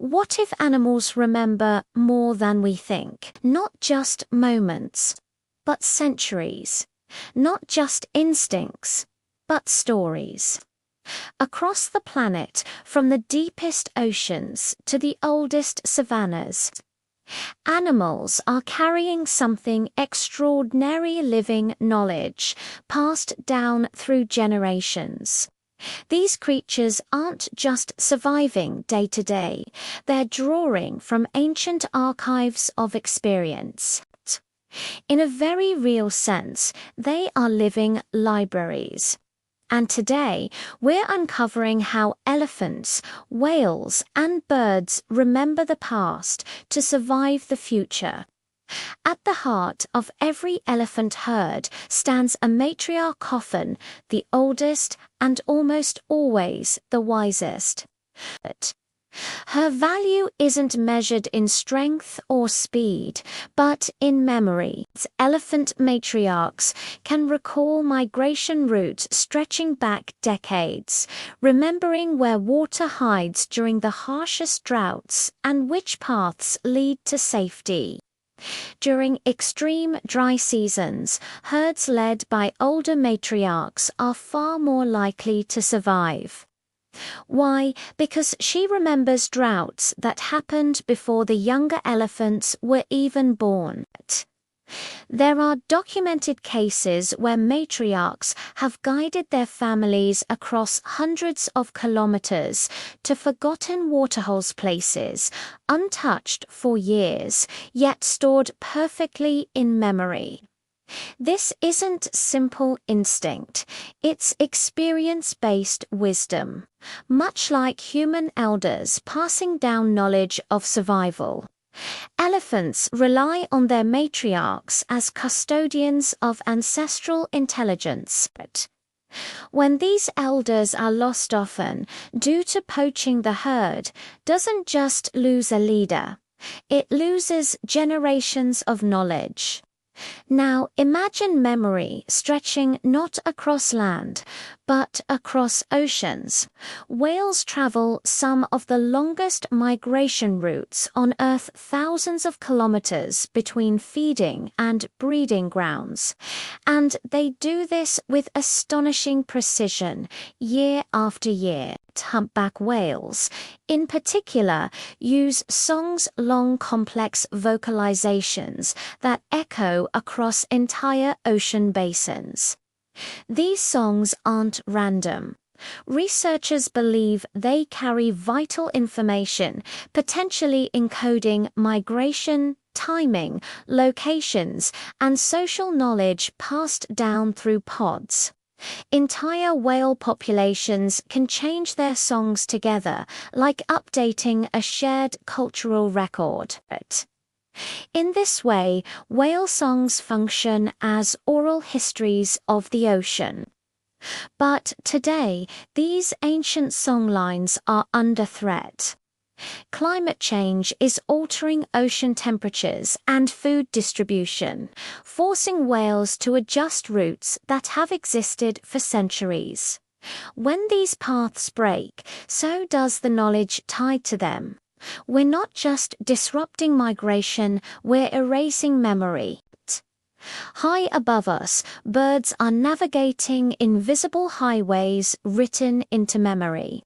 What if animals remember more than we think? Not just moments, but centuries. Not just instincts, but stories. Across the planet, from the deepest oceans to the oldest savannas, animals are carrying something extraordinary, living knowledge passed down through generations. These creatures aren't just surviving day to day, they're drawing from ancient archives of experience. In a very real sense, they are living libraries. And today, we're uncovering how elephants, whales, and birds remember the past to survive the future. At the heart of every elephant herd stands a matriarch coffin, the oldest and almost always the wisest. Her value isn't measured in strength or speed, but in memory. Elephant matriarchs can recall migration routes stretching back decades, remembering where water hides during the harshest droughts and which paths lead to safety. During extreme dry seasons, herds led by older matriarchs are far more likely to survive. Why? Because she remembers droughts that happened before the younger elephants were even born. There are documented cases where matriarchs have guided their families across hundreds of kilometers to forgotten waterholes places, untouched for years, yet stored perfectly in memory. This isn't simple instinct, it's experience-based wisdom, much like human elders passing down knowledge of survival. Elephants rely on their matriarchs as custodians of ancestral intelligence. When these elders are lost often, due to poaching, the herd doesn't just lose a leader, it loses generations of knowledge. Now imagine memory stretching not across land, but across oceans. Whales travel some of the longest migration routes on Earth, thousands of kilometers between feeding and breeding grounds. And they do this with astonishing precision, year after year. Humpback whales, in particular, use songs' long, complex vocalizations that echo across entire ocean basins. These songs aren't random. Researchers believe they carry vital information, potentially encoding migration, timing, locations, and social knowledge passed down through pods. Entire whale populations can change their songs together, like updating a shared cultural record. In this way, whale songs function as oral histories of the ocean. But today, these ancient songlines are under threat. Climate change is altering ocean temperatures and food distribution, forcing whales to adjust routes that have existed for centuries. When these paths break, so does the knowledge tied to them. We're not just disrupting migration, we're erasing memory. High above us, birds are navigating invisible highways written into memory.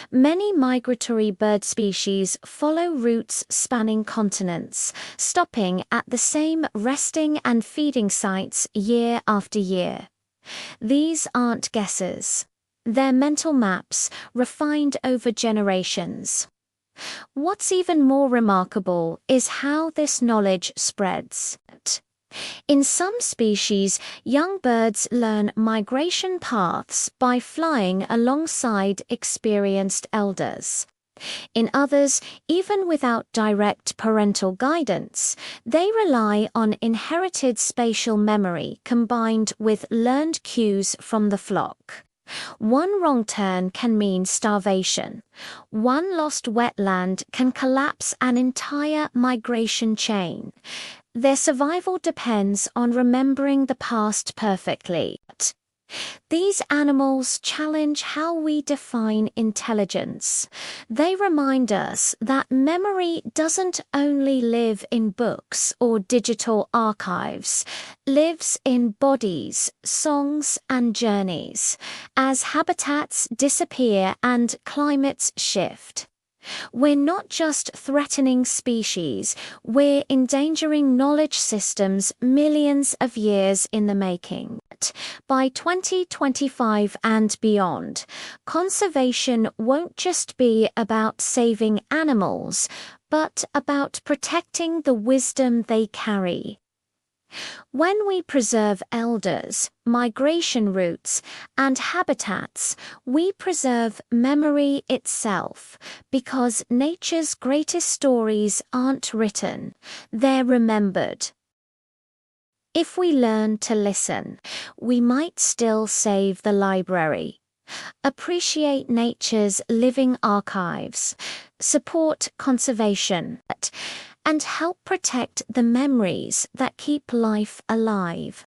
Many migratory bird species follow routes spanning continents, stopping at the same resting and feeding sites year after year. These aren't guesses. They're mental maps, refined over generations. What's even more remarkable is how this knowledge spreads. In some species, young birds learn migration paths by flying alongside experienced elders. In others, even without direct parental guidance, they rely on inherited spatial memory combined with learned cues from the flock. One wrong turn can mean starvation. One lost wetland can collapse an entire migration chain. Their survival depends on remembering the past perfectly. These animals challenge how we define intelligence. They remind us that memory doesn't only live in books or digital archives, lives in bodies, songs, and journeys, as habitats disappear and climates shift. We're not just threatening species, we're endangering knowledge systems millions of years in the making. By 2025 and beyond, conservation won't just be about saving animals, but about protecting the wisdom they carry. When we preserve elders, migration routes, and habitats, we preserve memory itself, because nature's greatest stories aren't written, they're remembered. If we learn to listen, we might still save the library, appreciate nature's living archives, support conservation, and help protect the memories that keep life alive.